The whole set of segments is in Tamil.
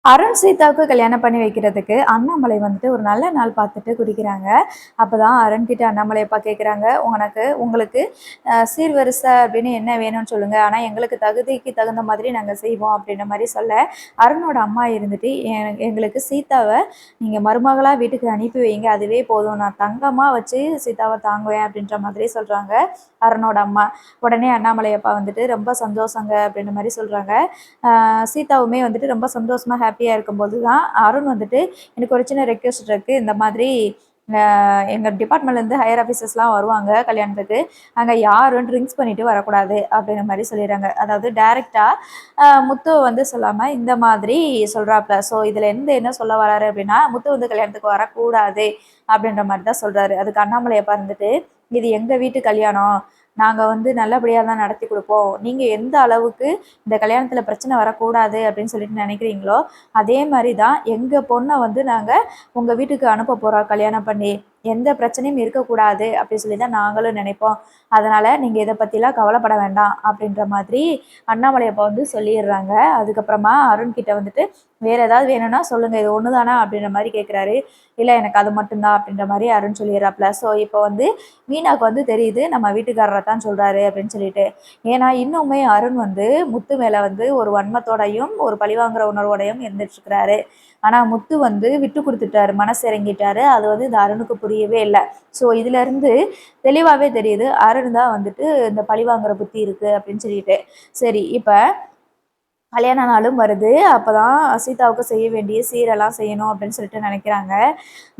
அருண் சீதாவுக்கு கல்யாணம் பண்ணி வைக்கிறதுக்கு அண்ணாமலை வந்துட்டு ஒரு நல்ல நாள் பார்த்துட்டு குறிக்கிறாங்க. அப்பதான் அருண் கிட்ட அண்ணாமலை அப்பா கேட்குறாங்க, உங்களுக்கு சீர்வரிசை அப்படின்னு என்ன வேணும்னு சொல்லுங்க. ஆனா எங்களுக்கு தகுதிக்கு தகுந்த மாதிரி நாங்க செய்வோம் அப்படின்ற மாரி சொல்ல, அருணோட அம்மா இருந்துட்டு எங்களுக்கு சீதாவ நீங்க மருமகளா வீட்டுக்கு அனுப்பி வைங்க. அதுவே போதும். நான் தங்கமா வச்சு சீதாவ தாங்குவேன் அப்படின்ற மாதிரி சொல்றாங்க அருணோட அம்மா. உடனே அண்ணாமலை அப்பா வந்துட்டு ரொம்ப சந்தோஷங்க அப்படின்ற மாரி சொல்றாங்க. சீதாவுமே வந்துட்டு ரொம்ப சந்தோஷமா ஹாப்பியாக இருக்கும்போது தான் அருண் வந்துட்டு எனக்கு ஒரு சின்ன ரெக்வெஸ்ட் இருக்குது. இந்த மாதிரி எங்கள் டிபார்ட்மெண்ட்லேருந்து ஹையர் ஆஃபீஸர்ஸ்லாம் வருவாங்க கல்யாணத்துக்கு. அங்கே யாரும் ட்ரிங்க்ஸ் பண்ணிட்டு வரக்கூடாது அப்படின்ற மாதிரி சொல்லிடுறாங்க. அதாவது டைரெக்டாக முத்துவை வந்து சொல்லாமல் இந்த மாதிரி சொல்கிறாப்புல. ஸோ இதில் இருந்து என்ன சொல்ல வராரு அப்படின்னா, முத்து வந்து கல்யாணத்துக்கு வரக்கூடாது அப்படின்ற மாதிரி தான் சொல்கிறாரு. அதுக்கு அண்ணாமலை அப்பா இருந்துட்டு, இது எங்கள் வீட்டு கல்யாணம், நாங்கள் வந்து நல்லபடியாக தான் நடத்தி கொடுப்போம். நீங்கள் எந்த அளவுக்கு இந்த கல்யாணத்தில் பிரச்சனை வரக்கூடாது அப்படின்னு சொல்லிட்டு நினைக்கிறீங்களோ, அதே மாதிரி தான் எங்கள் பொண்ணை வந்து நாங்கள் உங்கள் வீட்டுக்கு அனுப்ப போகிறோம் கல்யாணம் பண்ணி. எந்த பிரச்சனையும் இருக்கக்கூடாது அப்படின்னு சொல்லி தான் நாங்களும் நினைப்போம். அதனால் நீங்கள் இதை பற்றிலாம் கவலைப்பட வேண்டாம் அப்படின்ற மாதிரி அண்ணாமலை அப்பா வந்து சொல்லிடுறாங்க. அதுக்கப்புறமா அருண் கிட்ட வந்துட்டு வேறு ஏதாவது வேணும்னா சொல்லுங்கள், இது ஒன்று தானா அப்படின்ற மாதிரி கேட்குறாரு. இல்லை எனக்கு அது மட்டும்தான் அப்படின்ற மாதிரி அருண் சொல்லிடுறாப்புல. ஸோ இப்போ வந்து மீனாவுக்கு வந்து தெரியுது நம்ம வீட்டுக்காரரை தான் சொல்கிறாரு அப்படின்னு சொல்லிட்டு. ஏன்னா இன்னுமே அருண் வந்து முத்து மேலே வந்து ஒரு வன்மத்தோடையும் ஒரு பழிவாங்குற உணர்வோடையும் இருந்துட்டுருக்கிறாரு. ஆனால் முத்து வந்து விட்டு கொடுத்துட்டாரு, மனசு இறங்கிட்டாரு. அது வந்து இந்த அருணுக்கு புரியவே இல்லை. ஸோ இதுலேருந்து தெளிவாகவே தெரியுது அருண் தான் வந்துட்டு இந்த பழிவாங்குற புத்தி இருக்குது அப்படின்னு சொல்லிட்டு. சரி இப்போ கல்யாண நாளும் வருது. அப்பதான் சீதாவுக்கு செய்ய வேண்டிய சீரெல்லாம் செய்யணும் அப்படின்னு சொல்லிட்டு நினைக்கிறாங்க.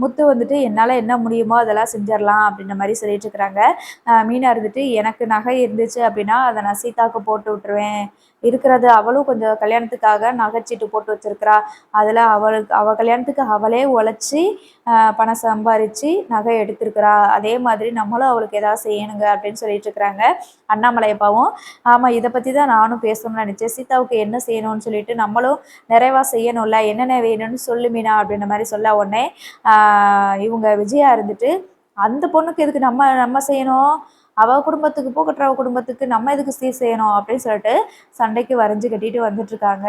முத்து வந்துட்டு என்னால் என்ன முடியுமோ அதெல்லாம் செஞ்சிடலாம் அப்படின்ற மாதிரி சொல்லிட்டு இருக்கிறாங்க. மீனா இருந்துட்டு எனக்கு நகை இருந்துச்சு அப்படின்னா அதை நான் சீதாவுக்கு போட்டு விட்டுருவேன். இருக்கிறது அவளும் கொஞ்சம் கல்யாணத்துக்காக நகைச்சீட்டு போட்டு வச்சிருக்கிறா. அதில் அவள் கல்யாணத்துக்கு அவளே உழைச்சி பணம் சம்பாரித்து நகை எடுத்திருக்கிறா. அதே மாதிரி நம்மளும் அவளுக்கு ஏதாவது செய்யணுங்க அப்படின்னு சொல்லிட்டு இருக்கிறாங்க அண்ணாமலை அப்பாவும். ஆமாம், இதை பற்றி தான் நானும் பேசணும்னு நினச்சேன். சீதாவுக்கு என்ன செய்யணும்னு சொல்லிட்டு நம்மளும் நிறைவாக செய்யணும்ல, என்னென்ன வேணும்னு சொல்லு மீனா அப்படின்ற மாதிரி சொல்ல உடனே இவங்க விஜயா இருந்துட்டு, அந்த பொண்ணுக்கு எதுக்கு நம்ம நம்ம செய்யணும், அவள் குடும்பத்துக்கு போகட்டுற, அவள் குடும்பத்துக்கு நம்ம எதுக்கு சீர் செய்யணும் அப்படின்னு சொல்லிட்டு சண்டைக்கு வரைஞ்சு கட்டிட்டு வந்துட்டு இருக்காங்க.